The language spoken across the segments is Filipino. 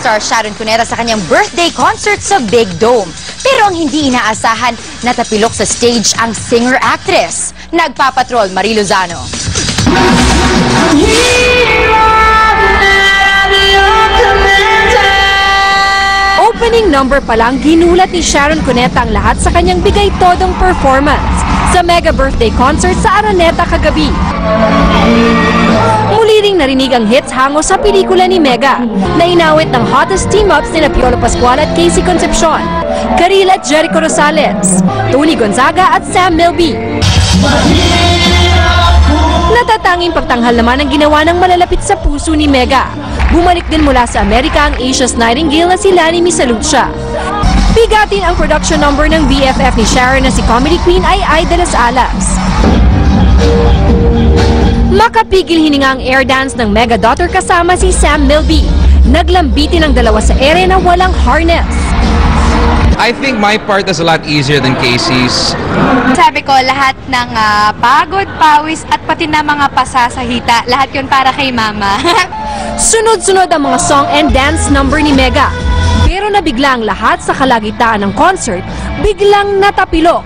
megastar Sharon Cuneta sa kanyang birthday concert sa Big Dome. Pero ang hindi inaasahan, natapilok sa stage ang singer-actress. Nagpapatrol, Marie Lozano. Opening number pa lang, ginulat ni Sharon Cuneta ang lahat sa kanyang bigay-todong performance sa mega birthday concert sa Araneta kagabi. Muli ring narinig ang hits hango sa pelikula ni Mega na inawit ng hottest team-ups nila Piolo Pascual at Casey Concepcion, Karil at Jericho Rosales, Tony Gonzaga at Sam Milby. Natatanging pagtanghal naman ang ginawa ng malalapit sa puso ni Mega. Bumalik din mula sa Amerika ang Asia's Nightingale na si Lani Misalucha. Bigatin ang production number ng BFF ni Sharon na si comedy queen ay Ay de las Alas. Makapigil hininga ang air dance ng Mega daughter kasama si Sam Milby. Naglambitin ang dalawa sa ere na walang harness. I think my part is a lot easier than Casey's. Sabi ko, lahat ng pagod, pawis at pati na mga pasasahita, lahat yun para kay mama. Sunod-sunod ang mga song and dance number ni Mega. Pero nabigla ang lahat sa kalagitnaan ng concert, biglang natapilok.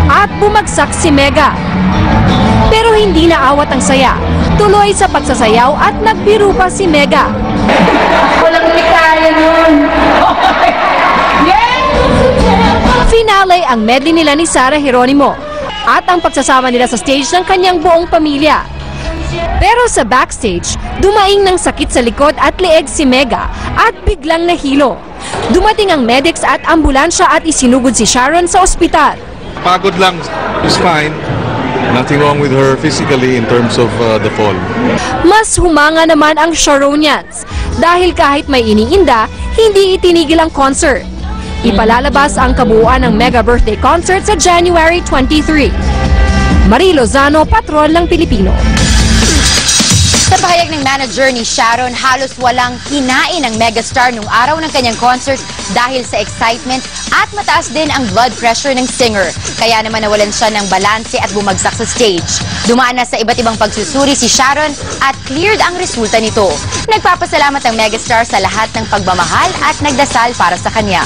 At bumagsak si Mega. Pero hindi naawat ang saya. Tuloy sa pagsasayaw at nagbiro pa si Mega. Walang kaya nun. Finale ang medley nila ni Sarah Geronimo at ang pagsasama nila sa stage ng kanyang buong pamilya. Pero sa backstage, dumaing ng sakit sa likod at leeg si Mega at biglang nahilo. Dumating ang medics at ambulansya at isinugod si Sharon sa ospital. Pagod lang, is fine. Nothing wrong with her physically in terms of the fall. Mas humanga naman ang Sharonians dahil kahit may iniinda, hindi itinigil ang concert. Ipalalabas ang kabuuan ng Mega Birthday Concert sa January 23. Marie Lozano, Patrol ng Pilipino. Sa pahayag ng manager ni Sharon, halos walang kinain ang megastar nung araw ng kanyang concert dahil sa excitement at mataas din ang blood pressure ng singer. Kaya naman nawalan siya ng balanse at bumagsak sa stage. Dumaan na sa iba't ibang pagsusuri si Sharon at cleared ang resulta nito. Nagpapasalamat ang megastar sa lahat ng pagmamahal at nagdasal para sa kanya.